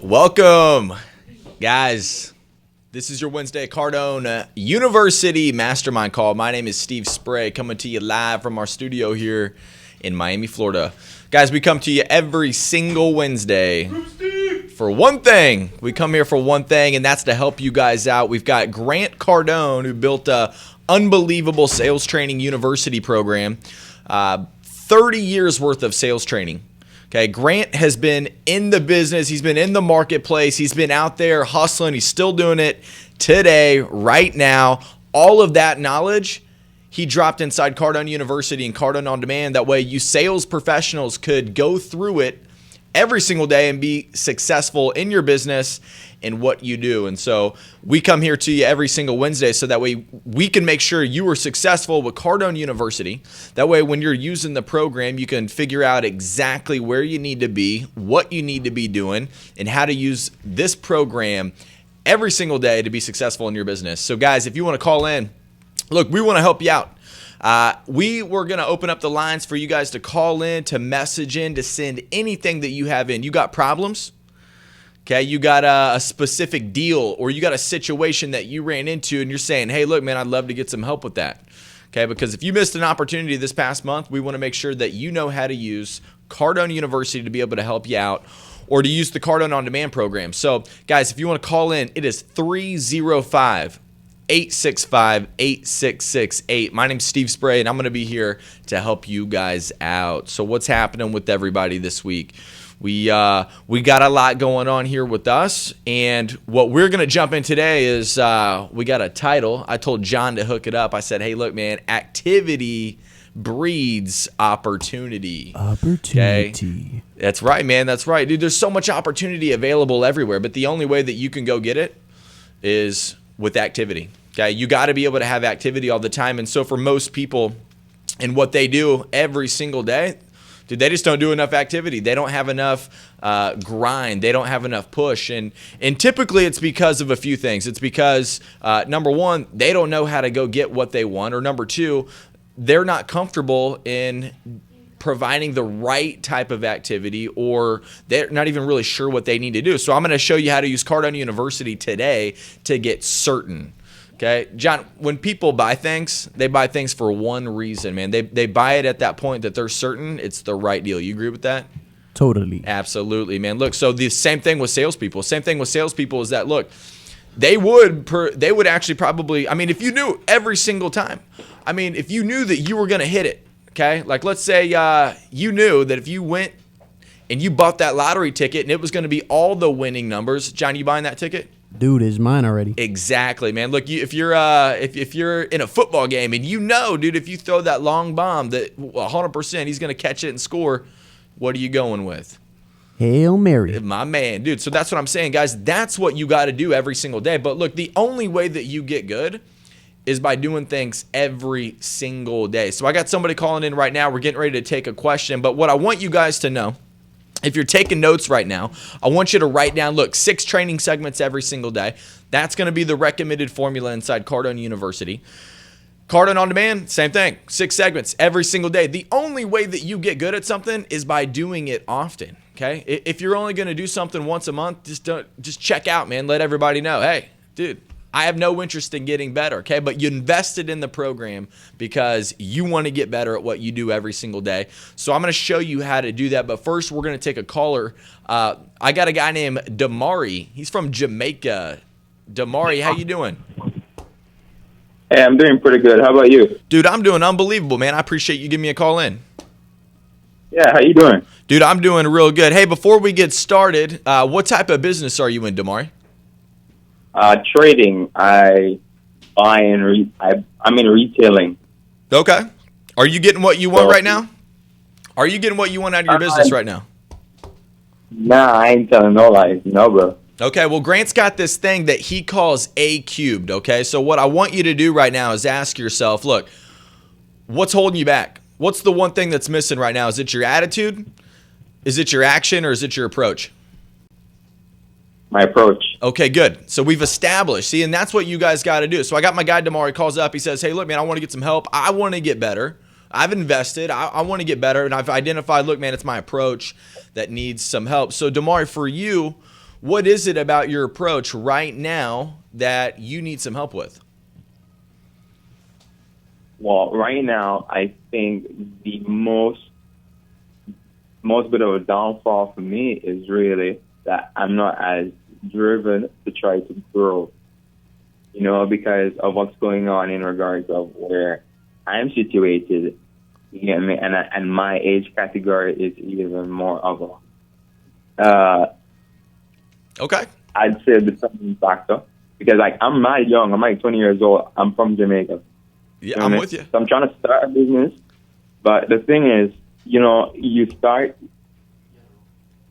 Welcome, guys. This is your Wednesday Cardone University Mastermind call. My name is Steve Spray, coming to you live from our studio here in Miami, Florida. Guys, we come to you every single Wednesday for one thing. We come here for one thing, and that's to help you guys out. We've got Grant Cardone, who built a unbelievable sales training university program, 30 years worth of sales training. Okay, Grant has been in the business. He's been in the marketplace. He's been out there hustling. He's still doing it today, right now. All of that knowledge he dropped inside Cardone University and Cardone On Demand. That way you sales professionals could go through it every single day and be successful in your business and what you do. And so we come here to you every single Wednesday so that way we can make sure you are successful with Cardone University. That way when you're using the program, you can figure out exactly where you need to be, what you need to be doing, and how to use this program every single day to be successful in your business. So guys, if you want to call in, look, we want to help you out. We were going to open up the lines for you guys to call in, to message in, to send anything that you have in. You got problems? Okay, you got a specific deal, or you got a situation that you ran into and you're saying, hey, look, man, I'd love to get some help with that. Okay, because if you missed an opportunity this past month, we want to make sure that you know how to use Cardone University to be able to help you out, or to use the Cardone On Demand program. So, guys, if you want to call in, it is 305-865-8668. My name's Steve Spray, and I'm going to be here to help you guys out. So what's happening with everybody this week? We got a lot going on here with us, and what we're going to jump in today is we got a title. I told John to hook it up. I said, hey, look, man, activity breeds opportunity. Okay? That's right, man. That's right. Dude, there's so much opportunity available everywhere, but the only way that you can go get it is with activity. Okay, you got to be able to have activity all the time. And so for most people and what they do every single day, dude, they just don't do enough activity. They don't have enough grind. They don't have enough push. And typically it's because of a few things. It's because, number one, they don't know how to go get what they want. Or number two, they're not comfortable in providing the right type of activity, or they're not even really sure what they need to do. So I'm going to show you how to use Cardone University today to get certain. Okay, John, when people buy things, they buy things for one reason, man. They buy it at that point that they're certain it's the right deal. You agree with that? Totally. Absolutely, man. Look, so the same thing with salespeople. Same thing with salespeople is that, look, they would actually probably, I mean, if you knew every single time, I mean, if you knew that you were going to hit it, okay? Like, let's say you knew that if you went and you bought that lottery ticket and it was going to be all the winning numbers. John, you buying that ticket? Dude, it's mine already. Exactly, man. Look, if you're in a football game and you know, dude, if you throw that long bomb that 100% he's going to catch it and score, what are you going with? Hail Mary. My man, dude. So that's what I'm saying, guys. That's what you got to do every single day. But look, the only way that you get good is by doing things every single day. So I got somebody calling in right now. We're getting ready to take a question. But what I want you guys to know, if you're taking notes right now, I want you to write down, look, 6 training segments every single day. That's going to be the recommended formula inside Cardone University. Cardone On Demand, same thing, 6 segments every single day. The only way that you get good at something is by doing it often, okay? If you're only going to do something once a month, just check out, man. Let everybody know, hey, dude, I have no interest in getting better, okay? But you invested in the program because you want to get better at what you do every single day. So I'm going to show you how to do that. But first, we're going to take a caller. I got a guy named Damari. He's from Jamaica. Damari, how you doing? Hey, I'm doing pretty good. How about you? Dude, I'm doing unbelievable, man. I appreciate you giving me a call in. Yeah, how you doing? Dude, I'm doing real good. Hey, before we get started, what type of business are you in, Damari? Trading. I buy and I'm in retailing. Okay. Are you getting what you want right now? Are you getting what you want out of your business right now? Nah, I ain't telling no lies. No, bro. Okay, well, Grant's got this thing that he calls A cubed, okay? So what I want you to do right now is ask yourself, look, what's holding you back? What's the one thing that's missing right now? Is it your attitude? Is it your action, or is it your approach? My approach. Okay, good. So we've established, see, and that's what you guys got to do. So I got my guy Damari, calls up. He says, hey, look, man, I want to get some help. I want to get better. I've invested. I want to get better, and I've identified, look, man, it's my approach that needs some help. So, Damari, for you, what is it about your approach right now that you need some help with? Well, right now, I think the most bit of a downfall for me is really that I'm not as driven to try to grow, because of what's going on in regards of where I'm situated, you get me? And my age category is even more of Okay. I'd say the determining factor, because I'm not young. I'm 20 years old. I'm from Jamaica. Yeah, I'm with you. So I'm trying to start a business, but the thing is, you start,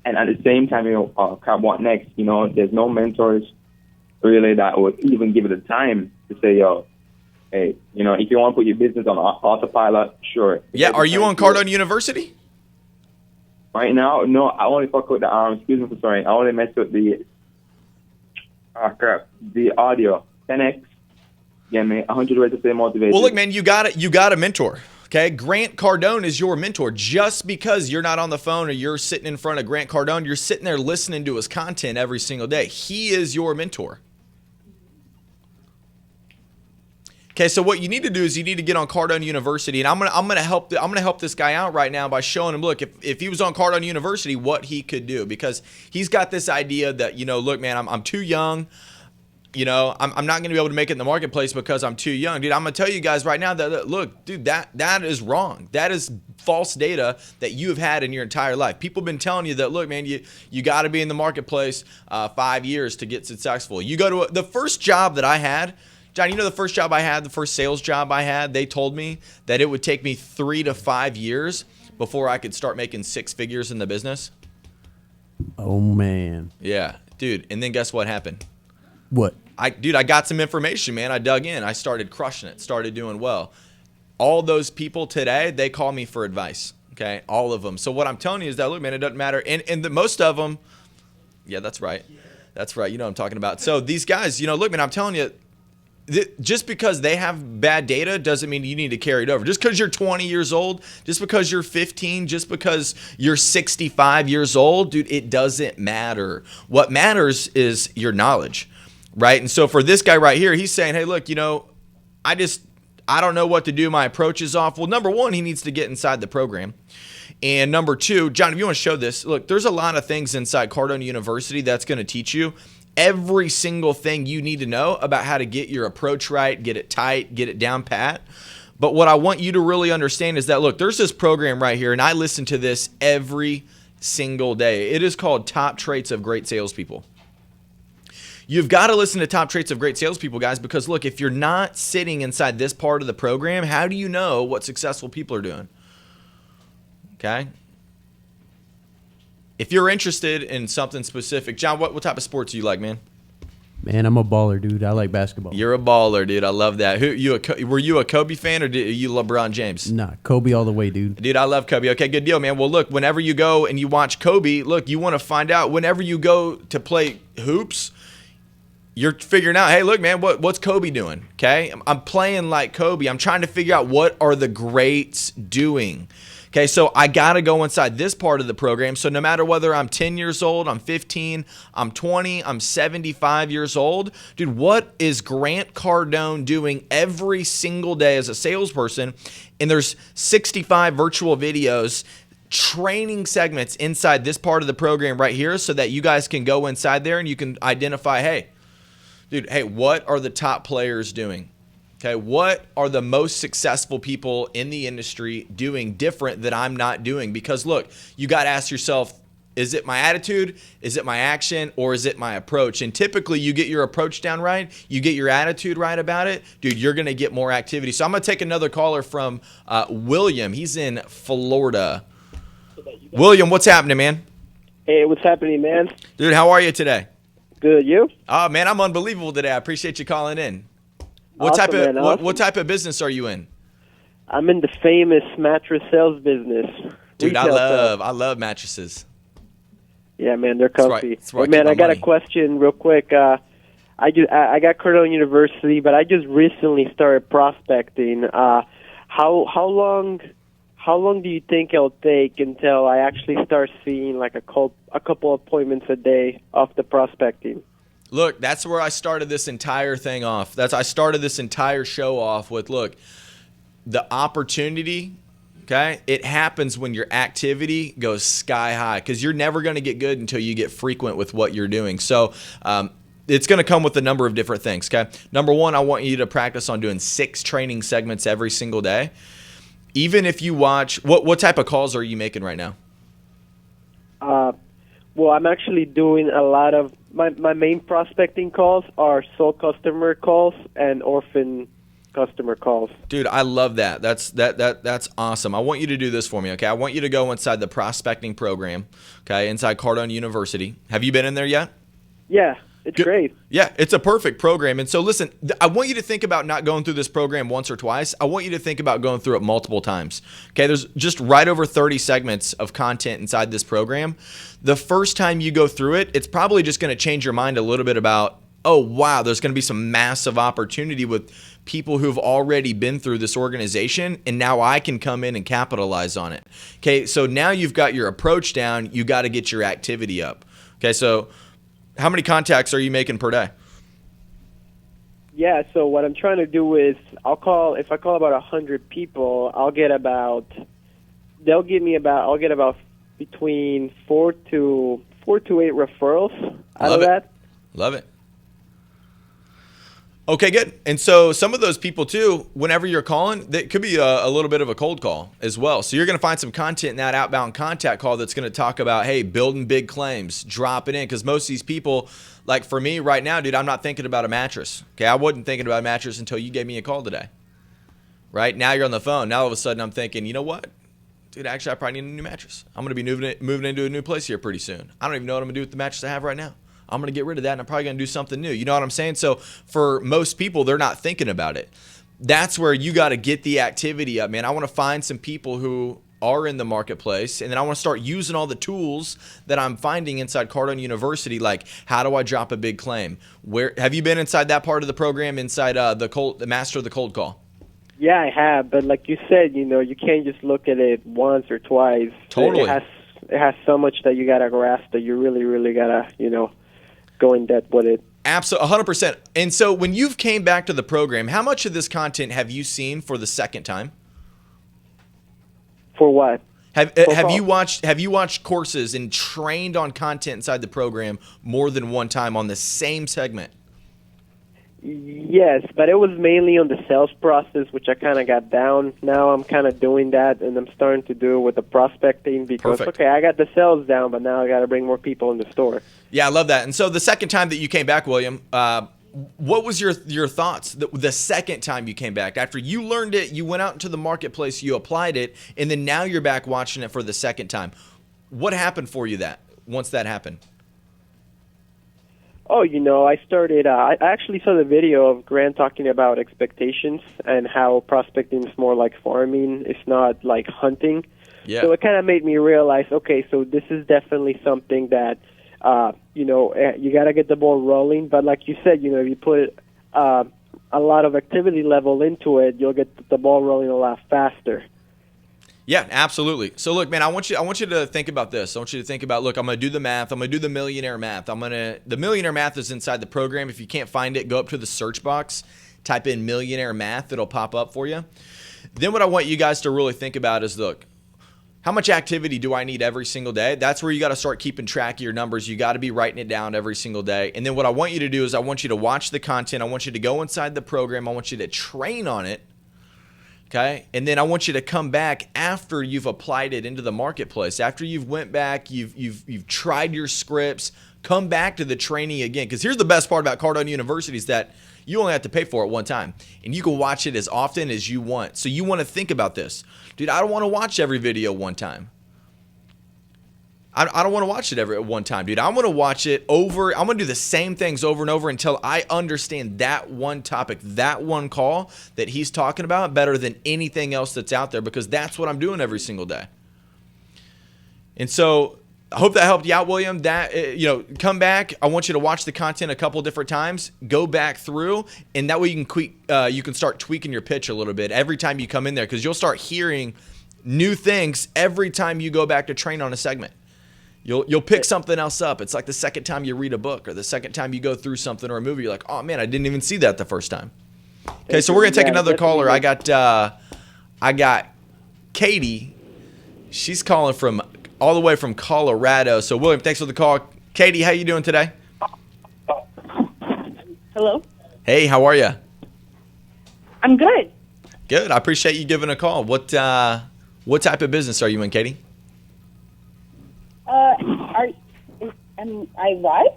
and at the same time, what next? There's no mentors really that would even give it the time to say, yo, hey, if you want to put your business on autopilot, sure. Yeah, are you on Cardone University? Right now, no, I only fuck with the I only mess with the audio. 10x, get me 100 ways to stay motivated. Well, look, man, you got a mentor. Okay, Grant Cardone is your mentor. Just because you're not on the phone or you're sitting in front of Grant Cardone, you're sitting there listening to his content every single day. He is your mentor. Okay, so what you need to do is you need to get on Cardone University, and I'm gonna help this guy out right now by showing him, look, if he was on Cardone University, what he could do, because he's got this idea that, look, man, I'm too young. I'm not going to be able to make it in the marketplace because I'm too young. Dude, I'm going to tell you guys right now that, look, dude, that is wrong. That is false data that you have had in your entire life. People have been telling you that, look, man, you got to be in the marketplace 5 years to get successful. You go to the first job that I had, John, the first job I had, the first sales job I had, they told me that it would take me 3 to 5 years before I could start making 6 figures in the business. Oh, man. Yeah, dude. And then guess what happened? What? I got some information, man. I dug in. I started crushing it, started doing well. All those people today, they call me for advice, okay? All of them. So what I'm telling you is that, look, man, it doesn't matter. And most of them, yeah, that's right. That's right. You know what I'm talking about. So these guys, look, man, I'm telling you, just because they have bad data doesn't mean you need to carry it over. Just because you're 20 years old, just because you're 15, just because you're 65 years old, dude, it doesn't matter. What matters is your knowledge. Right. And so for this guy right here, he's saying, hey, look, I don't know what to do. My approach is off. Well, number one, he needs to get inside the program. And number two, John, if you want to show this, look, there's a lot of things inside Cardone University that's going to teach you every single thing you need to know about how to get your approach right, get it tight, get it down pat. But what I want you to really understand is that, look, there's this program right here, and I listen to this every single day. It is called Top Traits of Great Salespeople. You've got to listen to Top Traits of Great Salespeople, guys, because, look, if you're not sitting inside this part of the program, how do you know what successful people are doing? Okay? If you're interested in something specific, John, what type of sports do you like, man? Man, I'm a baller, dude. I like basketball. You're a baller, dude. I love that. Were you a Kobe fan or did you LeBron James? Nah, Kobe all the way, dude. Dude, I love Kobe. Okay, good deal, man. Well, look, whenever you go and you watch Kobe, look, you want to find out whenever you go to play hoops, you're figuring out, hey, look, man, what's Kobe doing? Okay, I'm playing like Kobe. I'm trying to figure out what are the greats doing. Okay, so I got to go inside this part of the program. So no matter whether I'm 10 years old, I'm 15, I'm 20, I'm 75 years old, dude, what is Grant Cardone doing every single day as a salesperson? And there's 65 virtual videos, training segments inside this part of the program right here so that you guys can go inside there and you can identify, hey, what are the top players doing? Okay, what are the most successful people in the industry doing different that I'm not doing? Because look, you got to ask yourself, is it my attitude? Is it my action? Or is it my approach? And typically you get your approach down right, you get your attitude right about it, dude, you're going to get more activity. So I'm going to take another caller from William. He's in Florida. William, what's happening, man? Hey, what's happening, man? Dude, how are you today? Good, you? Oh, man, I'm unbelievable today. I appreciate you calling in. What Awesome, type of man, awesome. what type of business are you in? I'm in the famous mattress sales business. Dude, Retail sales. I love mattresses. Yeah, man, they're comfy. That's where I Hey, man, keep my I got money. a question real quick. I got Cardone University, but I just recently started prospecting. How how long do you think it'll take until I actually start seeing like a couple appointments a day off the prospecting? Look, that's where I started this entire thing off. I started this entire show off with, look, the opportunity, okay, it happens when your activity goes sky high, because you're never going to get good until you get frequent with what you're doing. So it's going to come with a number of different things, okay? Number one, I want you to practice on doing 6 training segments every single day. Even if you watch, what type of calls are you making right now? Well, I'm actually doing a lot of, my main prospecting calls are sole customer calls and orphan customer calls. Dude, I love that. That's awesome. I want you to do this for me, okay? I want you to go inside the prospecting program, okay, inside Cardone University. Have you been in there yet? Yeah. It's great. Yeah, it's a perfect program. And so listen, I want you to think about not going through this program once or twice. I want you to think about going through it multiple times. Okay, there's just right over 30 segments of content inside this program. The first time you go through it, it's probably just going to change your mind a little bit about, oh, wow, there's going to be some massive opportunity with people who've already been through this organization, and now I can come in and capitalize on it. Okay, so now you've got your approach down. You got to get your activity up. Okay, so how many contacts are you making per day? Yeah, so what I'm trying to do is if I call about 100 people, I'll get about between 4 to 8 referrals out of that. Love it. Okay, good. And so some of those people too, whenever you're calling, that could be a little bit of a cold call as well. So you're going to find some content in that outbound contact call that's going to talk about, hey, building big claims, drop it in. Because most of these people, like for me right now, dude, I'm not thinking about a mattress. Okay, I wasn't thinking about a mattress until you gave me a call today. Right? Now you're on the phone. Now all of a sudden I'm thinking, you know what? Dude, actually I probably need a new mattress. I'm going to be moving into a new place here pretty soon. I don't even know what I'm going to do with the mattress I have right now. I'm going to get rid of that, and I'm probably going to do something new. You know what I'm saying? So for most people, they're not thinking about it. That's where you got to get the activity up, man. I want to find some people who are in the marketplace, and then I want to start using all the tools that I'm finding inside Cardone University, like how do I drop a big claim? Where have you been inside that part of the program, inside the Master of the Cold Call? Yeah, I have, but like you said, you can't just look at it once or twice. Totally. It has so much that you got to grasp that you really, really got to, go in depth with it. Absolutely, 100%. And so when you've came back to the program, how much of this content have you seen for the second time? For what? Have you watched courses and trained on content inside the program more than one time on the same segment? Yes, but it was mainly on the sales process, which I kind of got down. Now I'm kind of doing that, and I'm starting to do it with the prospecting because, Perfect. Okay, I got the sales down, but now I got to bring more people in the store. Yeah, I love that. And so the second time that you came back, William, what was your thoughts the second time you came back? After you learned it, you went out into the marketplace, you applied it, and then now you're back watching it for the second time. What happened for you once that happened? Oh, I started, I actually saw the video of Grant talking about expectations and how prospecting is more like farming. It's not like hunting. Yeah. So it kind of made me realize, okay, so this is definitely something that, you got to get the ball rolling. But like you said, if you put a lot of activity level into it, you'll get the ball rolling a lot faster. Yeah, absolutely. So look, man, I want you to think about this. I want you to think about, look, I'm going to do the math. I'm going to do the millionaire math. The millionaire math is inside the program. If you can't find it, go up to the search box, type in millionaire math. It'll pop up for you. Then what I want you guys to really think about is, look, how much activity do I need every single day? That's where you got to start keeping track of your numbers. You got to be writing it down every single day. And then what I want you to do is I want you to watch the content. I want you to go inside the program. I want you to train on it. Okay, and then I want you to come back after you've applied it into the marketplace. After you've went back, you've tried your scripts, come back to the training again. Because here's the best part about Cardone University is that you only have to pay for it one time. And you can watch it as often as you want. So you want to think about this. Dude, I don't want to watch every video one time. I don't want to watch it at one time, dude. I want to watch it over. I'm going to do the same things over and over until I understand that one topic, that one call that he's talking about better than anything else that's out there, because that's what I'm doing every single day. And so I hope that helped you out, William. That come back. I want you to watch the content a couple different times. Go back through, and that way you can start tweaking your pitch a little bit every time you come in there, because you'll start hearing new things every time you go back to train on a segment. You'll pick something else up. It's like the second time you read a book or the second time you go through something or a movie. You're like, oh man, I didn't even see that the first time. Okay, so we're gonna take another caller. I got Katie. She's calling from all the way from Colorado. So, William, thanks for the call. Katie, how you doing today? Hello? Hey, how are you? I'm good. Good. I appreciate you giving a call. What type of business are you in, Katie? Am I live?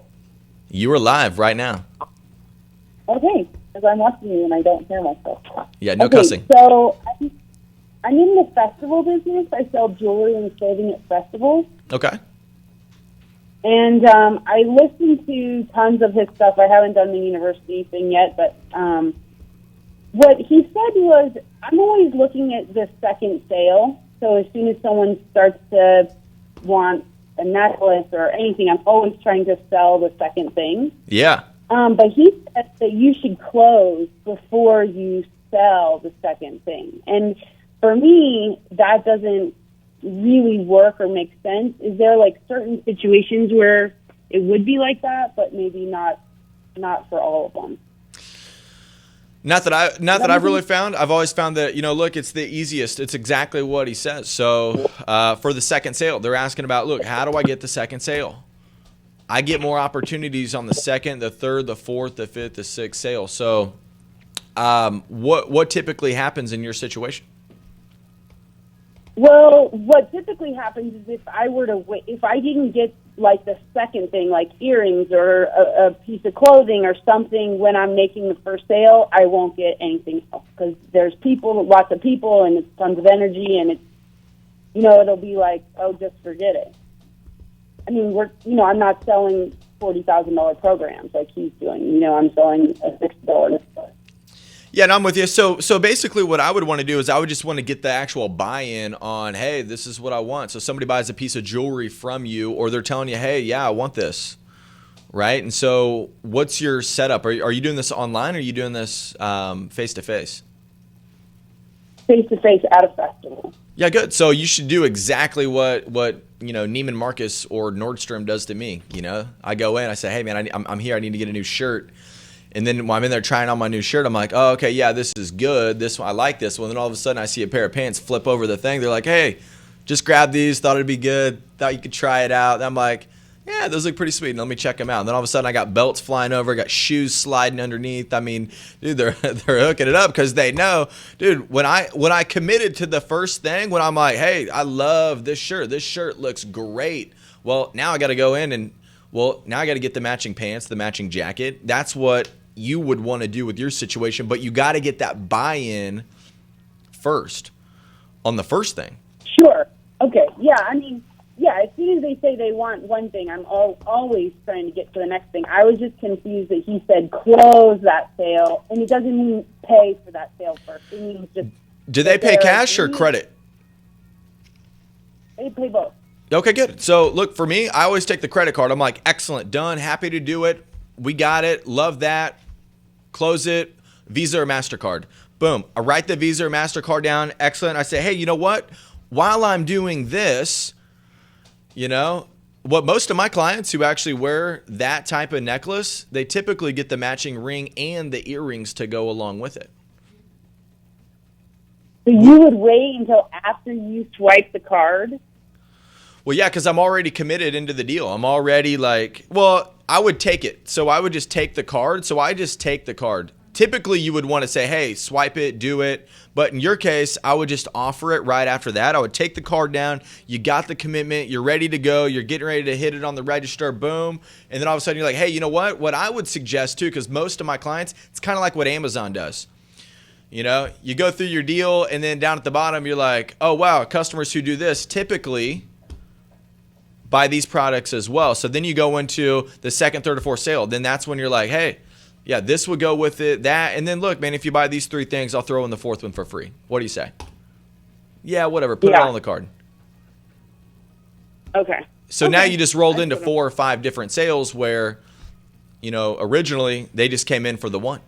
You are live right now. Okay, because I'm watching you and I don't hear myself. Yeah, no cussing. So I'm in the festival business. I sell jewelry and clothing at festivals. Okay. And I listen to tons of his stuff. I haven't done the university thing yet, but what he said was, I'm always looking at the second sale. So as soon as someone starts to want a necklace or anything, I'm always trying to sell the second thing. Yeah. But he said that you should close before you sell the second thing. And for me, that doesn't really work or make sense. Is there like certain situations where it would be like that, but maybe not for all of them? Not that I've really found. I've always found that, look, it's the easiest. It's exactly what he says. So for the second sale, they're asking about, look, how do I get the second sale? I get more opportunities on the second, the third, the fourth, the fifth, the sixth sale. So what typically happens in your situation? Well, what typically happens is if I were to wait, if I didn't get like the second thing, like earrings or a piece of clothing or something when I'm making the first sale, I won't get anything else because there's lots of people, and it's tons of energy, and it's, it'll be like, oh, just forget it. I mean, I'm not selling $40,000 programs like he's doing. I'm selling a $60. Yeah, and I'm with you. So basically what I would want to do is I would just want to get the actual buy-in on, hey, this is what I want. So somebody buys a piece of jewelry from you, or they're telling you, hey, yeah, I want this, right? And so what's your setup? Are you doing this online, or are you doing this face-to-face? Face-to-face at a festival. Yeah, good. So you should do exactly what Neiman Marcus or Nordstrom does to me. I go in, I say, hey, man, I'm here. I need to get a new shirt. And then when I'm in there trying on my new shirt, I'm like, oh, okay, yeah, this is good. This one, I like this one. Then all of a sudden I see a pair of pants flip over the thing. They're like, hey, just grab these. Thought it'd be good. Thought you could try it out. And I'm like, yeah, those look pretty sweet. Let me check them out. And then all of a sudden I got belts flying over, got shoes sliding underneath. I mean, dude, they're hooking it up because they know, dude, when I committed to the first thing, when I'm like, hey, I love this shirt. This shirt looks great. Well, now I got to go in and, now I got to get the matching pants, the matching jacket. That's what you would want to do with your situation, but you got to get that buy-in first on the first thing. Sure. Okay. Yeah. I mean, yeah, as soon as they say they want one thing, I'm always trying to get to the next thing. I was just confused that he said close that sale, and it doesn't mean pay for that sale first. It means just... Do they pay cash or credit? They pay both. Okay, good. So, look, for me, I always take the credit card. I'm like, excellent, done, happy to do it. We got it. Love that. Close it. Visa or MasterCard. Boom. I write the Visa or MasterCard down. Excellent. I say, hey, you know what? While I'm doing this, what most of my clients who actually wear that type of necklace, they typically get the matching ring and the earrings to go along with it. So you would wait until after you swipe the card? Well, yeah, because I'm already committed into the deal. I'm already I would take it. So I would just take the card. So I just take the card. Typically, you would want to say, hey, swipe it, do it. But in your case, I would just offer it right after that. I would take the card down. You got the commitment. You're ready to go. You're getting ready to hit it on the register. Boom. And then all of a sudden, you're like, hey, you know what? What I would suggest, too, because most of my clients, it's kind of like what Amazon does. You go through your deal, and then down at the bottom, you're like, oh, wow, customers who do this typically buy these products as well. So then you go into the second, third, or fourth sale. Then that's when you're like, hey, yeah, this would go with it, that. And then look, man, if you buy these three things, I'll throw in the fourth one for free. What do you say? Yeah, whatever. Put it all on the card. Okay. So Okay. now you just rolled That's into what 4 or 5 different sales where, you know, originally they just came in for the one.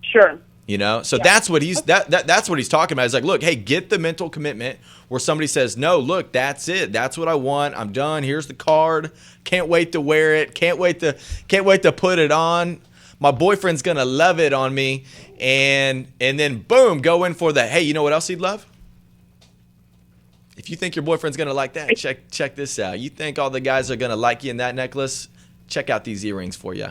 Sure. You know, so Yeah. that's what he's that's what he's talking about. He's like, look, hey, get the mental commitment where somebody says, no, look, that's it. That's what I want. I'm done. Here's the card. Can't wait to wear it. Can't wait to put it on. My boyfriend's gonna love it on me. And then boom, go in for the, hey, you know what else he'd love? If you think your boyfriend's gonna like that, check this out. You think all the guys are gonna like you in that necklace? Check out these earrings for you.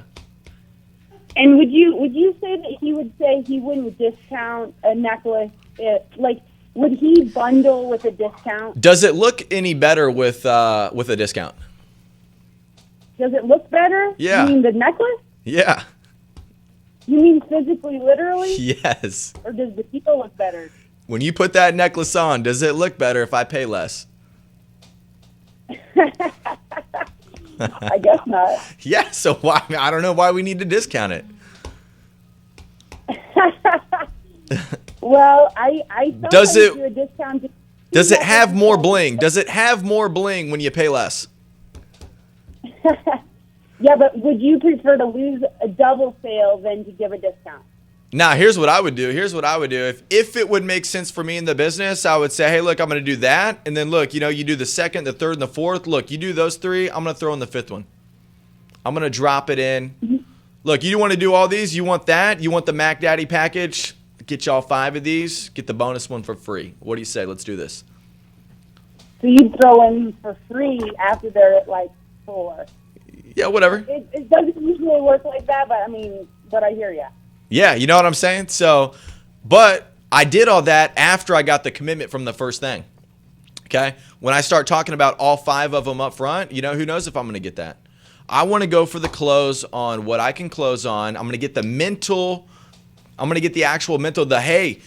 And would you say that he would say he wouldn't discount a necklace? Like, would he bundle with a discount? Does it look any better with a discount? Does it look better? Yeah. You mean the necklace? Yeah. You mean physically, literally? Yes. Or does the deal look better? When you put that necklace on, does it look better if I pay less? I guess not. Yeah, so why? I don't know why we need to discount it. Well, I thought Does I would it- do a discount. Does it have more bling? Does it have more bling when you pay less? Yeah, but would you prefer to lose a double sale than to give a discount? Now, here's what I would do. If it would make sense for me in the business, I would say, hey, look, I'm going to do that. And then, look, you know, you do the second, the third, and the fourth. Look, you do those 3. I'm going to throw in the 5th one. I'm going to drop it in. Mm-hmm. Look, you want to do all these? You want that? You want the Mac Daddy package? Get y'all 5 of these. Get the bonus one for free. What do you say? Let's do this. So you'd throw in for free after they're at like 4. Yeah, whatever. It doesn't usually work like that, but I hear you. Yeah, you know what I'm saying? So, but I did all that after I got the commitment from the first thing. Okay? When I start talking about all 5 of them up front, you know, who knows if I'm going to get that. I want to go for the close on what I can close on. I'm going to get the mental, I'm going to get the actual mental, the, hey,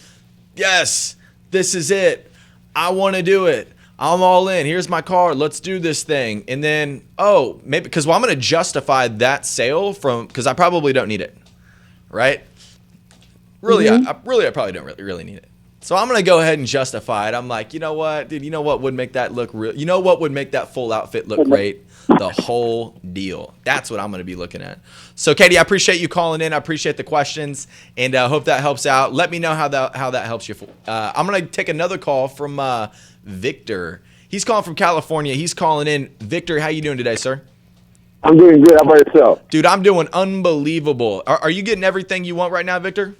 yes, this is it. I want to do it. I'm all in. Here's my card. Let's do this thing. And then, oh, maybe, because I'm going to justify that sale because I probably don't need it. Right? Really, I probably don't really need it. So I'm going to go ahead and justify it. I'm like, you know what, dude, you know what would make that look real? You know what would make that full outfit look great? The whole deal. That's what I'm going to be looking at. So, Katie, I appreciate you calling in. I appreciate the questions, and I hope that helps out. Let me know how that helps you. I'm going to take another call from Victor. He's calling from California. He's calling in. Victor, how you doing today, sir? I'm doing good. How about yourself? Dude, I'm doing unbelievable. Are you getting everything you want right now, Victor?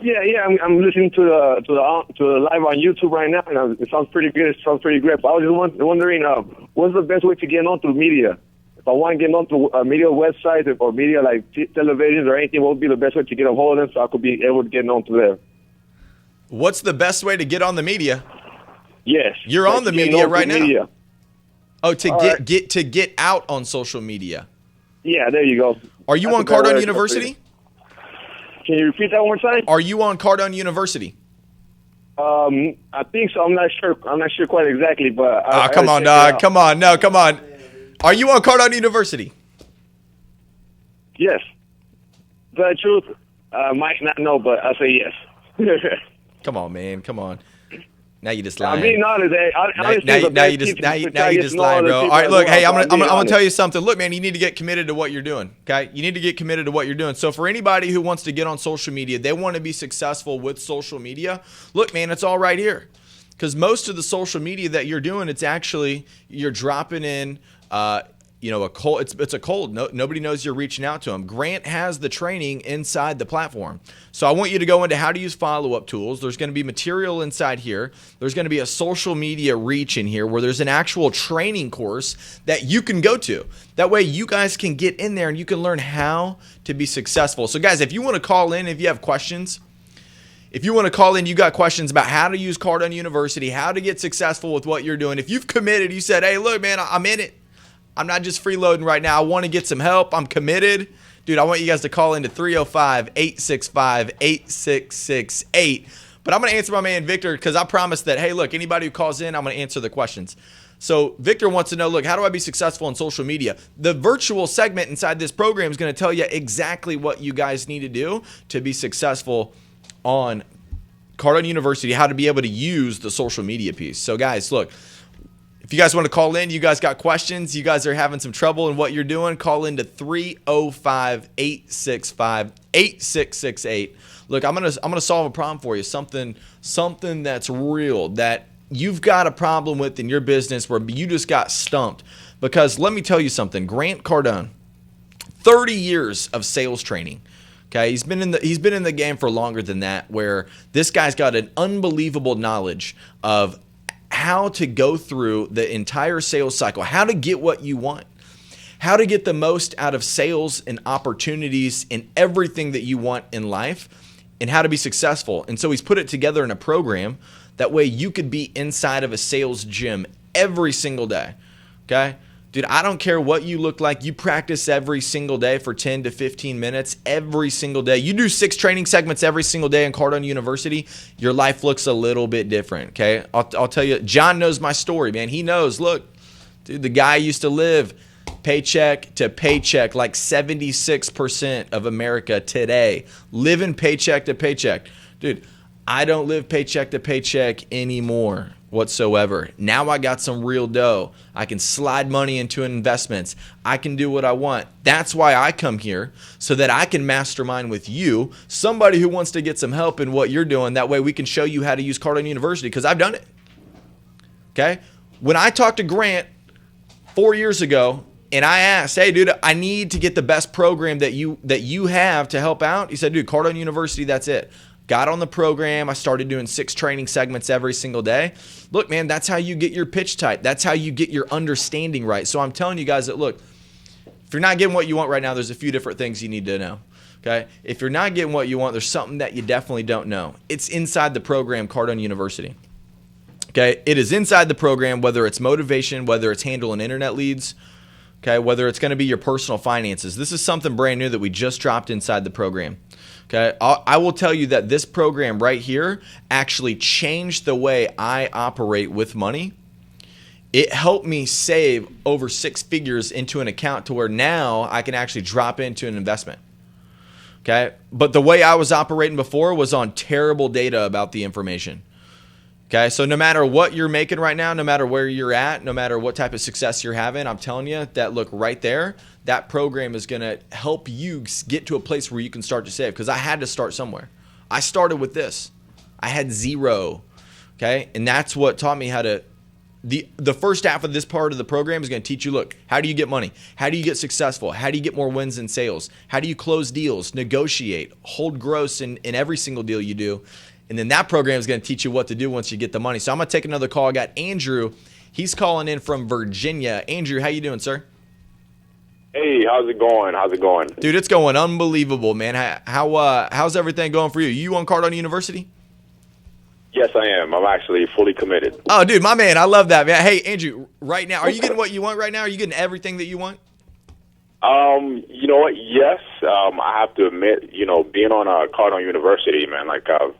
Yeah. I'm listening to the live on YouTube right now, and it sounds pretty good. It sounds pretty great. But I was just wondering, what's the best way to get onto media? If I want to get onto a media website or media like televisions or anything, what would be the best way to get a hold of them so I could be able to get onto there? What's the best way to get on the media? Yes. You're on the media right now. Media. Oh, to All get out on social media. Yeah, there you go. Are you That's on a better way Cardone to University? Can you repeat that one more time? Are you on Cardone University? I think so. I'm not sure. I'm not sure quite exactly, but Come on, dog. Come on. No, come on. Are you on Cardone University? Yes. The truth, might not know, but I say yes. Come on, man. Come on. Now you just I'm lying. being honest. Now you just lying, bro. All right, look. Hey, I'm gonna tell you something. Look, man, you need to get committed to what you're doing. Okay, you need to get committed to what you're doing. So for anybody who wants to get on social media, they want to be successful with social media. Look, man, it's all right here. Because most of the social media that you're doing, it's actually you're dropping in. A cold. It's a cold. Nobody knows you're reaching out to them. Grant has the training inside the platform. So I want you to go into how to use follow-up tools. There's going to be material inside here. There's going to be a social media reach in here where there's an actual training course that you can go to. That way you guys can get in there and you can learn how to be successful. So guys, if you want to call in, if you have questions, you got questions about how to use Cardone University, how to get successful with what you're doing. If you've committed, you said, hey, look, man, I'm in it. I'm not just freeloading right now. I want to get some help. I'm committed. Dude, I want you guys to call into 305-865-8668. But I'm going to answer my man Victor because I promised that, hey, look, anybody who calls in, I'm going to answer the questions. So Victor wants to know, look, how do I be successful on social media? The virtual segment inside this program is going to tell you exactly what you guys need to do to be successful on Cardone University, how to be able to use the social media piece. So guys, look, If you guys want to call in, you guys got questions, you guys are having some trouble in what you're doing, call into 305-865-8668. Look, I'm gonna solve a problem for you, something that's real, that you've got a problem with in your business where you just got stumped. Because let me tell you something, Grant Cardone, 30 years of sales training. Okay, he's been in the game for longer than that, where this guy's got an unbelievable knowledge of how to go through the entire sales cycle, how to get what you want, how to get the most out of sales and opportunities and everything that you want in life, and how to be successful. And so he's put it together in a program that way you could be inside of a sales gym every single day. Okay? Dude, I don't care what you look like. You practice every single day for 10 to 15 minutes every single day. You do 6 training segments every single day in Cardone University. Your life looks a little bit different, okay? I'll tell you, John knows my story, man. He knows, look, dude, the guy used to live paycheck to paycheck, like 76% of America today, living paycheck to paycheck. Dude, I don't live paycheck to paycheck anymore whatsoever. Now I got some real dough. I can slide money into investments. I can do what I want. That's why I come here, so that I can mastermind with you, somebody who wants to get some help in what you're doing. That way we can show you how to use Cardone University, because I've done it. Okay? When I talked to Grant 4 years ago and I asked, hey, dude, I need to get the best program that you have to help out. He said, dude, Cardone University, that's it. Got on the program. I started doing 6 training segments every single day. Look, man, that's how you get your pitch tight. That's how you get your understanding right. So I'm telling you guys that, look, if you're not getting what you want right now, there's a few different things you need to know. Okay? If you're not getting what you want, there's something that you definitely don't know. It's inside the program, Cardone University. Okay? It is inside the program, whether it's motivation, whether it's handling internet leads, okay, whether it's going to be your personal finances. This is something brand new that we just dropped inside the program. Okay, I will tell you that this program right here actually changed the way I operate with money. It helped me save over 6 figures into an account to where now I can actually drop into an investment. Okay, but the way I was operating before was on terrible data about the information. Okay, so no matter what you're making right now, no matter where you're at, no matter what type of success you're having, I'm telling you that, look, right there, that program is going to help you get to a place where you can start to save, because I had to start somewhere. I started with this. I had 0, okay? And that's what taught me how to the first half of this part of the program is going to teach you, look, how do you get money? How do you get successful? How do you get more wins in sales? How do you close deals, negotiate, hold gross in every single deal you do? And then that program is going to teach you what to do once you get the money. So I'm going to take another call. I got Andrew. He's calling in from Virginia. Andrew, how you doing, sir? Hey, how's it going? How's it going? Dude, it's going unbelievable, man. How's everything going for you? You on Cardone University? Yes, I am. I'm actually fully committed. Oh, dude, my man. I love that, man. Hey, Andrew, right now, are you getting what you want right now? Are you getting everything that you want? You know what? Yes. I have to admit, being on Cardone University, man, like I've,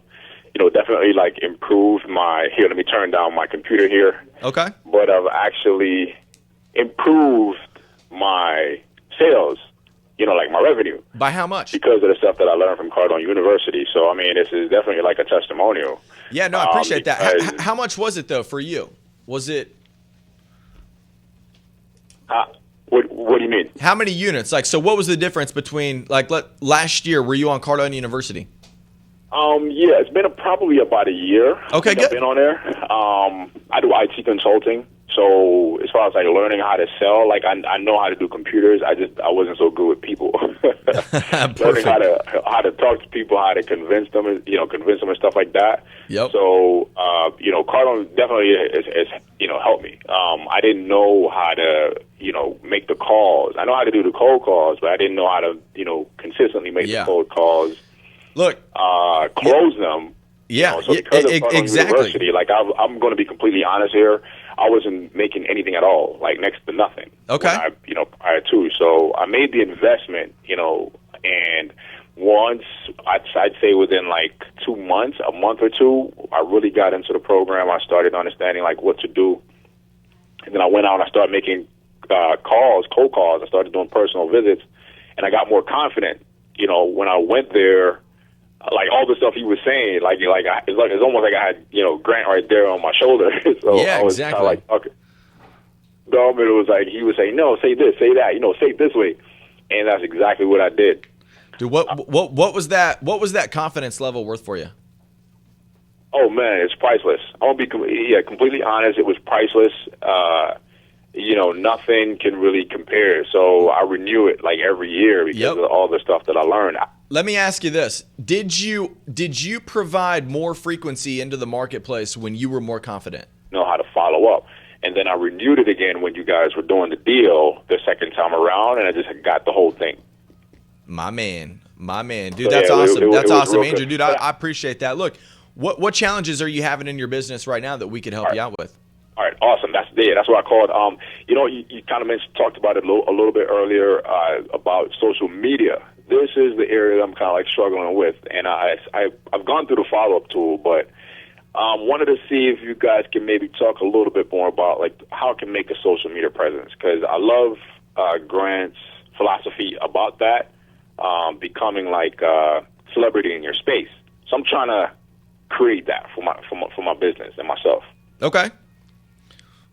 definitely like improved my, here, let me turn down my computer here. Okay. But I've actually improved my sales, like my revenue. By how much? Because of the stuff that I learned from Cardone University. So, I mean, this is definitely like a testimonial. Yeah, no, I appreciate that. How much was it, though, for you? Was it? What do you mean? How many units? Like, so what was the difference between, like, last year, were you on Cardone University? Yeah, it's been probably about a year. Okay, good. I've been on there. I do IT consulting. So as far as like learning how to sell, like I know how to do computers. I wasn't so good with people. Learning how to talk to people, how to convince them, and stuff like that. Yep. So Cardone definitely has helped me. I didn't know how to make the calls. I know how to do the cold calls, but I didn't know how to consistently make the cold calls. Look, close them. Yeah, so because of Cardone exactly. University, like I'm going to be completely honest here. I wasn't making anything at all, like next to nothing. Okay. Prior to, so I made the investment, and once I'd say within like 2 months, a month or two, I really got into the program. I started understanding like what to do, and then I went out and I started making cold calls. I started doing personal visits, and I got more confident. When I went there, like all the stuff he was saying, it's almost like I had Grant right there on my shoulder. So yeah, I was exactly. kind of like, okay. dumb, and it was like he would say, no, say this, say that, say it this way, and that's exactly what I did. Dude, what was that? What was that confidence level worth for you? Oh man, it's priceless. I won't be completely honest. It was priceless. Nothing can really compare. So I renew it like every year because of all the stuff that I learned. Let me ask you this: Did you provide more frequency into the marketplace when you were more confident? Know how to follow up, and then I renewed it again when you guys were doing the deal the second time around, and I just got the whole thing. My man, dude, that's awesome. That's awesome, Andrew, dude. I appreciate that. Look, what challenges are you having in your business right now that we could help you out with? All right, awesome. That's what I called. You kind of talked about it a little bit earlier about social media. This is the area that I'm kind of like struggling with, and I've gone through the follow-up tool, but wanted to see if you guys can maybe talk a little bit more about like how I can make a social media presence, because I love Grant's philosophy about that, becoming like a celebrity in your space. So I'm trying to create that for my business and myself. Okay.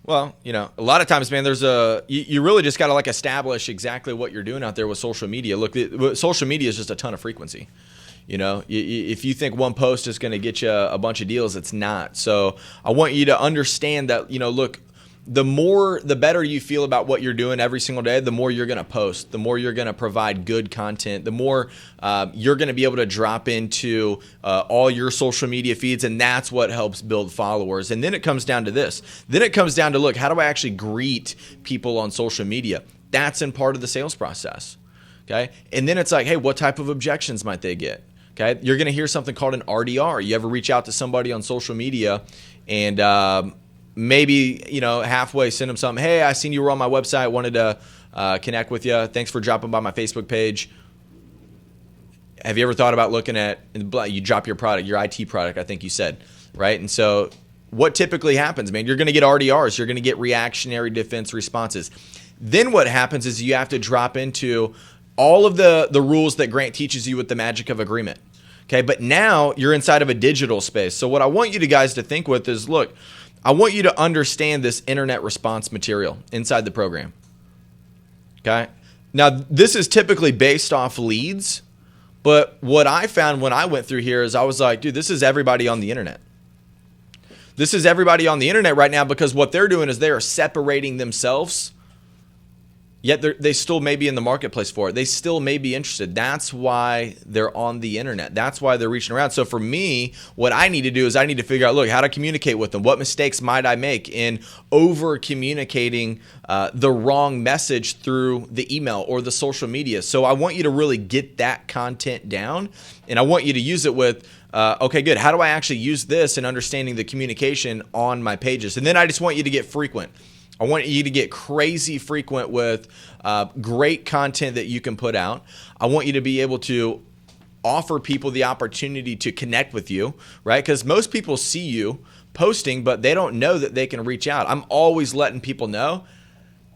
Well, a lot of times, man, you really just got to like establish exactly what you're doing out there with social media. Look, social media is just a ton of frequency. If you think one post is going to get you a bunch of deals, it's not. So I want you to understand that, look, the better you feel about what you're doing every single day, the more you're going to post, the more you're going to provide good content, the more you're going to be able to drop into all your social media feeds, and that's what helps build followers. And then it comes down to this. Then it comes down to, look, how do I actually greet people on social media? That's in part of the sales process. Okay? And then it's like, hey, what type of objections might they get? Okay? You're going to hear something called an RDR. You ever reach out to somebody on social media and maybe, halfway send them something. Hey, I seen you were on my website. Wanted to connect with you. Thanks for dropping by my Facebook page. Have you ever thought about looking at, you drop your product, your IT product, I think you said, right? And so what typically happens, man, you're going to get RDRs. You're going to get reactionary defense responses. Then what happens is you have to drop into all of the rules that Grant teaches you with the magic of agreement. Okay, but now you're inside of a digital space. So what I want you guys to think with is, look, I want you to understand this internet response material inside the program. Okay? Now, this is typically based off leads, but what I found when I went through here is I was like, dude, this is everybody on the internet. This is everybody on the internet right now, because what they're doing is they are separating themselves, yet they still may be in the marketplace for it. They still may be interested. That's why they're on the internet. That's why they're reaching around. So for me, what I need to do is I need to figure out, look, how to communicate with them. What mistakes might I make in over communicating the wrong message through the email or the social media? So I want you to really get that content down, and I want you to use it with, okay, good. How do I actually use this in understanding the communication on my pages? And then I just want you to get frequent. I want you to get crazy frequent with great content that you can put out. I want you to be able to offer people the opportunity to connect with you, right? Because most people see you posting, but they don't know that they can reach out. I'm always letting people know,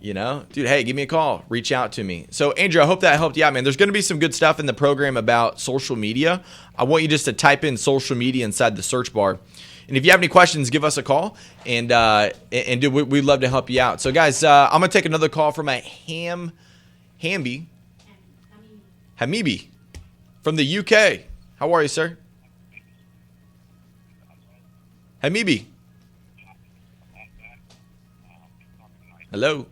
dude, hey, give me a call, reach out to me. So Andrew, I hope that helped you out, man. There's going to be some good stuff in the program about social media. I want you just to type in social media inside the search bar. And if you have any questions, give us a call, and dude, we'd love to help you out. So, guys, I'm going to take another call from a Hamibi from the UK. How are you, sir? Hamibi. Hello.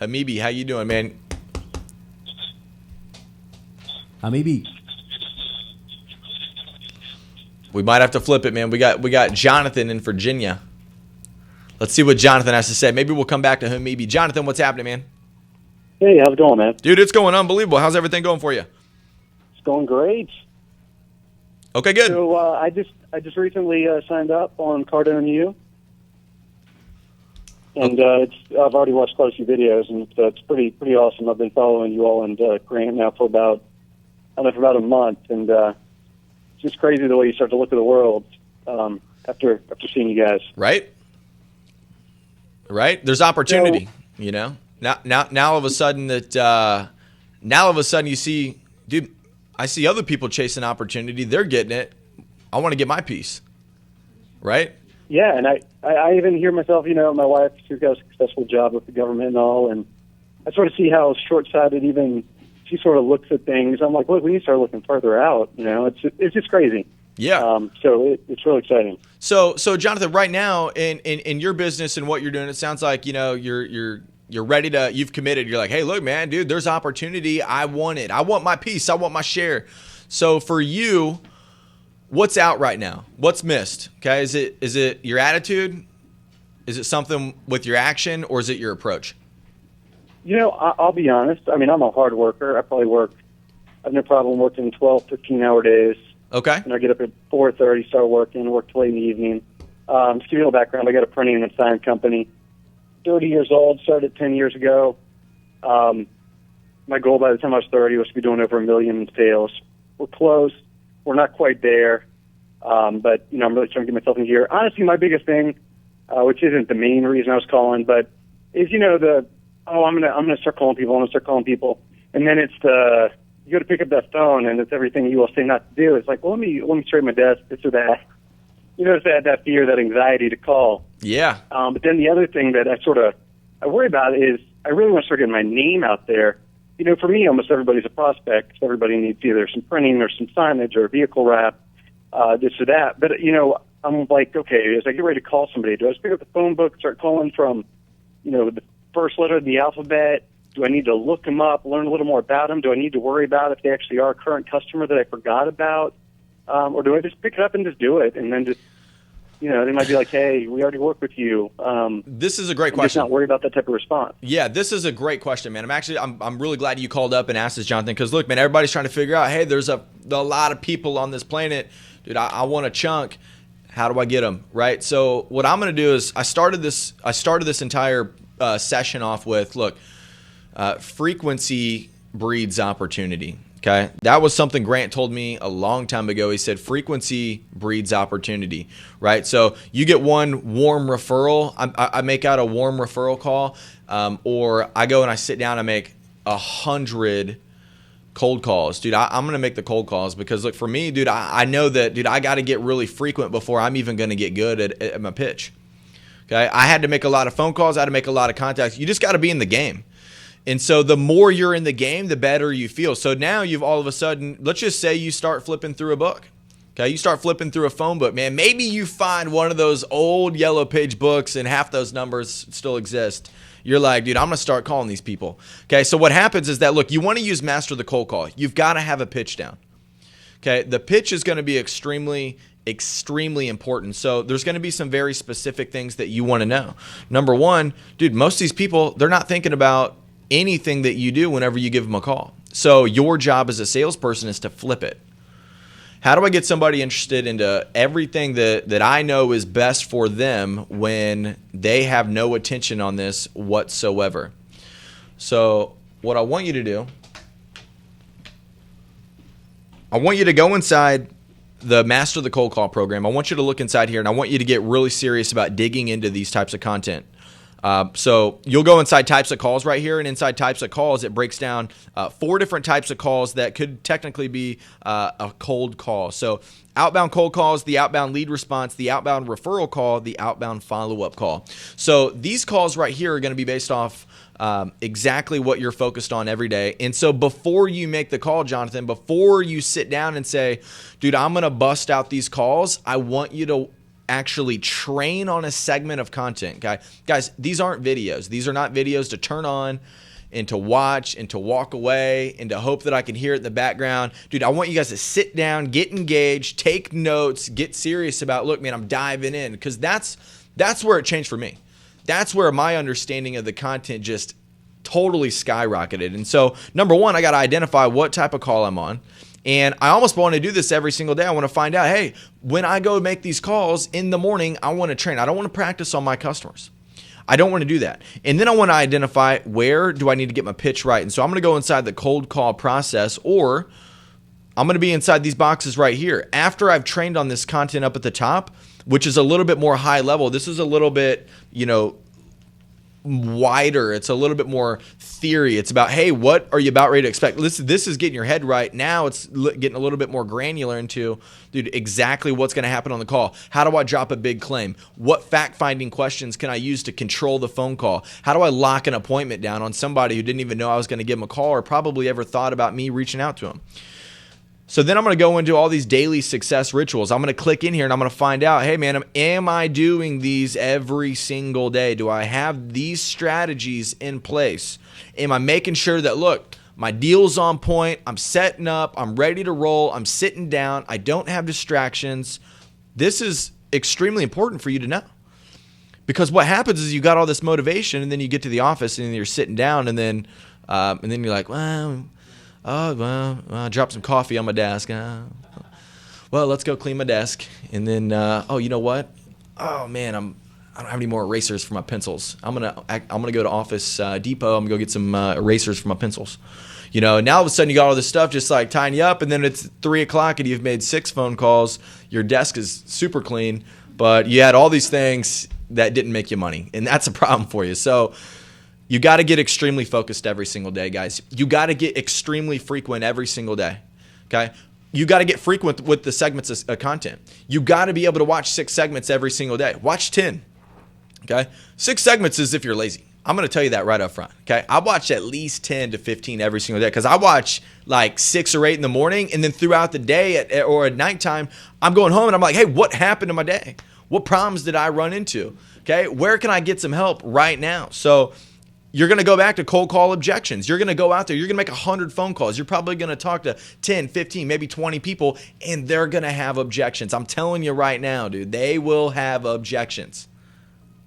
Hamibi, how you doing, man? Hamibi. We might have to flip it, man. We got Jonathan in Virginia. Let's see what Jonathan has to say. Maybe we'll come back to him. Maybe Jonathan, what's happening, man? Hey, how's it going, man? Dude, it's going unbelievable. How's everything going for you? It's going great. Okay, good. So I just recently signed up on Cardone U, and I've already watched quite a few videos, and it's pretty awesome. I've been following you all and Grant now for about a month, and it's just crazy the way you start to look at the world after seeing you guys. Right. There's opportunity, Now all of a sudden you see, dude, I see other people chasing opportunity. They're getting it. I want to get my piece. Right? Yeah, and I even hear myself, my wife, she's got a successful job with the government and all, and I sort of see how short-sighted even she sort of looks at things. I'm like, look, we need to start looking further out. It's just crazy. Yeah. So it's really exciting. So Jonathan, right now in your business and what you're doing, it sounds like you're ready to. You've committed. You're like, hey, look, man, dude, there's opportunity. I want it. I want my piece. I want my share. So for you, what's out right now? What's missed? Okay, is it your attitude? Is it something with your action, or is it your approach? I'll be honest. I mean, I'm a hard worker. I have no problem working 12, 15-hour days. Okay. And I get up at 4:30, start working, work till late in the evening. Just to give you a little background, I got a printing and sign company. 30 years old, started 10 years ago. My goal by the time I was 30 was to be doing over $1 million in sales. We're close. We're not quite there. But, I'm really trying to get myself in gear. Honestly, my biggest thing, which isn't the main reason I was calling, but is, I'm gonna start calling people. And then it's you got to pick up that phone, and it's everything you will say not to do. It's like, well, let me straighten my desk, this or that. It's that fear, that anxiety to call. Yeah. But then the other thing that I worry about is I really want to start getting my name out there. For me, almost everybody's a prospect. Everybody needs either some printing or some signage or vehicle wrap, this or that. But, I'm like, okay, as I get ready to call somebody, do I just pick up the phone book, start calling from, the first letter of the alphabet? Do I need to look them up, learn a little more about them? Do I need to worry about if they actually are a current customer that I forgot about? Or do I just pick it up and just do it? And then just, they might be like, hey, we already work with you. This is a great question. Just not worry about that type of response. Yeah, this is a great question, man. I'm really glad you called up and asked this, Jonathan, because look, man, everybody's trying to figure out, hey, there's a lot of people on this planet. Dude, I want a chunk. How do I get them? Right? So what I'm going to do is I started this entire session off with, look, frequency breeds opportunity. Okay. That was something Grant told me a long time ago. He said frequency breeds opportunity, right? So you get one warm referral. I make out a warm referral call, or I go and I sit down and make 100 cold calls. Dude, I'm going to make the cold calls because look, for me, dude, I know that, dude, I got to get really frequent before I'm even going to get good at my pitch. Okay. I had to make a lot of phone calls. I had to make a lot of contacts. You just got to be in the game. And so the more you're in the game, the better you feel. So now you've all of a sudden, let's just say you start flipping through a book. Okay, you start flipping through a phone book, man. Maybe you find one of those old yellow page books and half those numbers still exist. You're like, dude, I'm going to start calling these people. Okay, so what happens is that, look, you want to use Master the Cold Call. You've got to have a pitch down. Okay, the pitch is going to be extremely important. So there's going to be some very specific things that you want to know. Number one, dude, most of these people, they're not thinking about anything that you do whenever you give them a call. So your job as a salesperson is to flip it. How do I get somebody interested into everything that I know is best for them when they have no attention on this whatsoever? So what I want you to do, I want you to go inside the Master the Cold Call program. I want you to look inside here, and I want you to get really serious about digging into these types of content. So you'll go inside types of calls right here, and inside types of calls, it breaks down 4 different types of calls that could technically be a cold call. So outbound cold calls, the outbound lead response, the outbound referral call, the outbound follow-up call. So these calls right here are going to be based off exactly what you're focused on every day. And so before you make the call, Jonathan, before you sit down and say, dude, I'm going to bust out these calls, I want you to actually train on a segment of content. Okay? Guys, these aren't videos. These are not videos to turn on and to watch and to walk away and to hope that I can hear it in the background. Dude, I want you guys to sit down, get engaged, take notes, get serious about, look, man, I'm diving in, because that's where it changed for me. That's where my understanding of the content just totally skyrocketed. And so, number one, I got to identify what type of call I'm on. And I almost want to do this every single day. I want to find out, hey, when I go make these calls in the morning, I want to train. I don't want to practice on my customers. I don't want to do that. And then I want to identify where do I need to get my pitch right. And so I'm going to go inside the cold call process, or I'm going to be inside these boxes right here. After I've trained on this content up at the top, which is a little bit more high level, this is a little bit, wider. It's a little bit more theory. It's about, hey, what are you about ready to expect? Listen, this is getting your head right. Now it's getting a little bit more granular into, dude, exactly what's going to happen on the call. How do I drop a big claim? What fact-finding questions can I use to control the phone call? How do I lock an appointment down on somebody who didn't even know I was going to give them a call or probably ever thought about me reaching out to them? So then I'm going to go into all these daily success rituals. I'm going to click in here and I'm going to find out, hey, man, am I doing these every single day? Do I have these strategies in place? Am I making sure that, look, my deal's on point, I'm setting up, I'm ready to roll, I'm sitting down, I don't have distractions? This is extremely important for you to know. Because what happens is you got all this motivation and then you get to the office and you're sitting down and then you're like, well, drop some coffee on my desk. Well, let's go clean my desk. And then, you know what? Oh man, I don't have any more erasers for my pencils. I'm gonna go to Office Depot. I'm gonna go get some erasers for my pencils. You know, and now all of a sudden you got all this stuff just like tying you up, and then it's 3:00 and you've made 6 phone calls. Your desk is super clean, but you had all these things that didn't make you money, and that's a problem for you. So you got to get extremely focused every single day, guys. You got to get extremely frequent every single day, okay? You got to get frequent with the segments of content. You got to be able to watch 6 segments every single day. Watch 10, okay? 6 segments is if you're lazy. I'm going to tell you that right up front, okay? I watch at least 10 to 15 every single day because I watch like 6 or 8 in the morning, and then throughout the day or at nighttime, I'm going home and I'm like, hey, what happened to my day? What problems did I run into, okay? Where can I get some help right now? So you're going to go back to cold call objections. You're going to go out there. You're going to make 100 phone calls. You're probably going to talk to 10, 15, maybe 20 people, and they're going to have objections. I'm telling you right now, dude, they will have objections.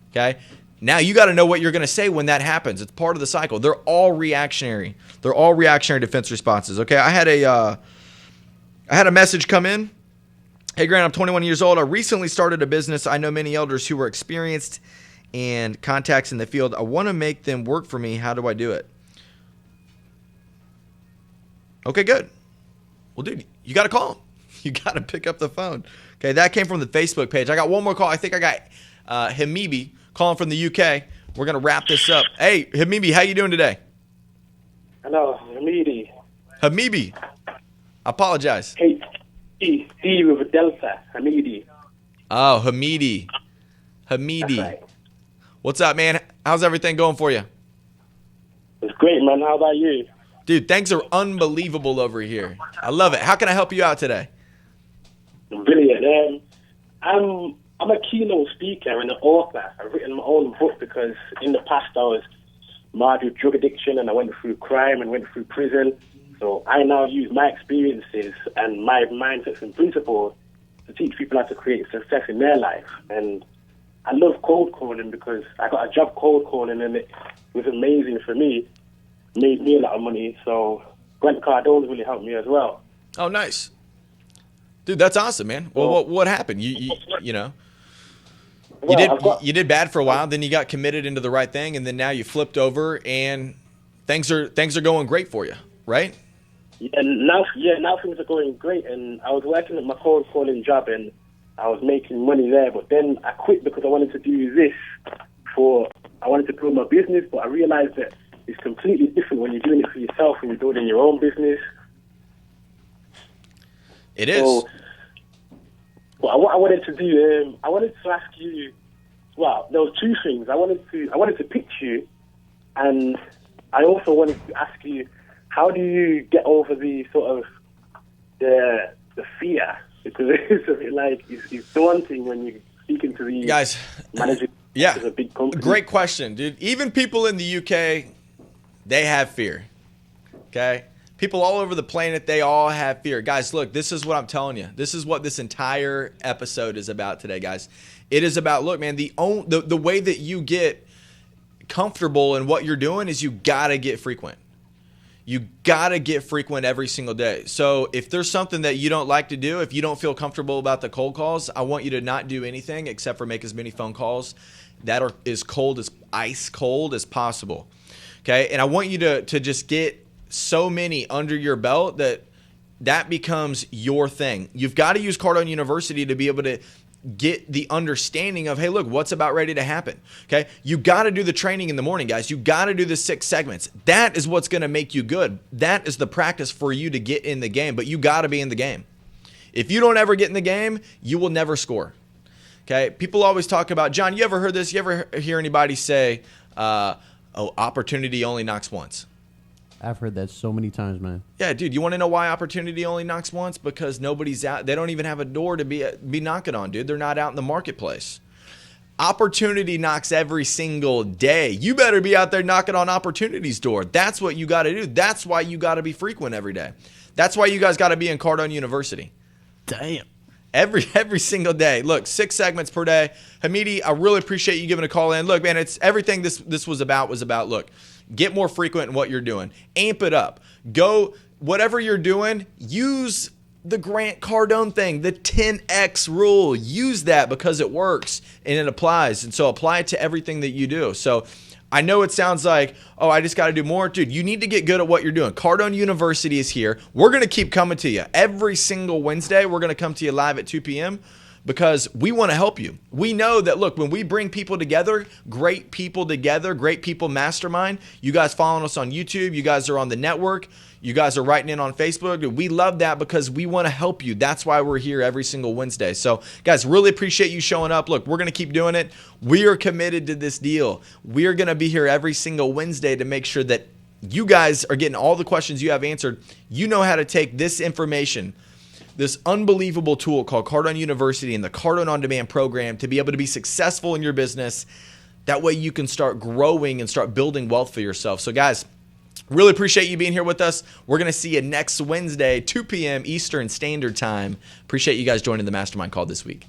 Okay? Now you got to know what you're going to say when that happens. It's part of the cycle. They're all reactionary. They're all reactionary defense responses. Okay? I had a message come in. Hey, Grant, I'm 21 years old. I recently started a business. I know many elders who are experienced and contacts in the field. I want to make them work for me. How do I do it? Okay, good. Well, dude, you got to call them. You got to pick up the phone. Okay, that came from the Facebook page. I got one more call. I think I got Hamibi calling from the UK. We're going to wrap this up. Hey, Hamibi, how you doing today? Hello, Hamidi. Hamibi. I apologize. Hey, D with a delta. Hamidi. Oh, Hamidi. Hamidi. Right. What's up, man? How's everything going for you? It's great, man. How about you? Dude, things are unbelievable over here. I love it. How can I help you out today? Brilliant. I'm a keynote speaker and an author. I've written my own book because in the past I was marred with drug addiction and I went through crime and went through prison. So I now use my experiences and my mindsets and principles to teach people how to create success in their life. And I love cold calling because I got a job cold calling and it was amazing for me. Made me a lot of money. So Grant Cardone really helped me as well. Oh, nice. Dude, that's awesome, man. Well, what happened? You know, you did bad for a while, then you got committed into the right thing, and then now you flipped over and things are going great for you, right? Yeah, now things are going great, and I was working at my cold calling job and I was making money there, but then I quit because I wanted to do this I wanted to build my business, but I realized that it's completely different when you're doing it for yourself and you're building your own business. It is. So, what I wanted to do, I wanted to ask you, well, there was 2 things. I wanted to pitch you, and I also wanted to ask you, how do you get over the sort of the fear? Because it's a bit like it's daunting when you're speaking to the guys. Manager Yeah, of a big company. Great question, dude. Even people in the UK, they have fear. Okay, people all over the planet, they all have fear. Guys, look, this is what I'm telling you. This is what this entire episode is about today, guys. It is about, look, man, the way that you get comfortable in what you're doing is you gotta get frequent. You got to get frequent every single day. So if there's something that you don't like to do, if you don't feel comfortable about the cold calls, I want you to not do anything except for make as many phone calls that are as ice cold as possible. Okay? And I want you to just get so many under your belt that becomes your thing. You've got to use Cardone University to be able to get the understanding of, hey, look, what's about ready to happen. Okay. You got to do the training in the morning, guys. You got to do the 6 segments. That is what's going to make you good. That is the practice for you to get in the game, but you got to be in the game. If you don't ever get in the game, you will never score. Okay. People always talk about, John, you ever heard this? You ever hear anybody say, opportunity only knocks once? I've heard that so many times, man. Yeah, dude, you want to know why opportunity only knocks once? Because nobody's out. They don't even have a door to be knocking on, dude. They're not out in the marketplace. Opportunity knocks every single day. You better be out there knocking on opportunity's door. That's what you got to do. That's why you got to be frequent every day. That's why you guys got to be in Cardone University. Damn. Every single day. Look, 6 segments per day. Hamidi, I really appreciate you giving a call in. Look, man, it's everything this was about, look, get more frequent in what you're doing. Amp it up. Go, whatever you're doing, use the Grant Cardone thing, the 10X rule. Use that because it works and it applies. And so apply it to everything that you do. So I know it sounds like, oh, I just got to do more. Dude, you need to get good at what you're doing. Cardone University is here. We're going to keep coming to you. Every single Wednesday, we're going to come to you live at 2 p.m. because we want to help you. We know that, look, when we bring people together, great people mastermind. You guys following us on YouTube. You guys are on the network. You guys are writing in on Facebook. We love that because we want to help you. That's why we're here every single Wednesday. So, guys, really appreciate you showing up. Look, we're going to keep doing it. We are committed to this deal. We are going to be here every single Wednesday to make sure that you guys are getting all the questions you have answered. You know how to take this information, this unbelievable tool called Cardone University and the Cardone On Demand program to be able to be successful in your business. That way you can start growing and start building wealth for yourself. So, guys, really appreciate you being here with us. We're going to see you next Wednesday, 2 p.m. Eastern Standard Time. Appreciate you guys joining the Mastermind call this week.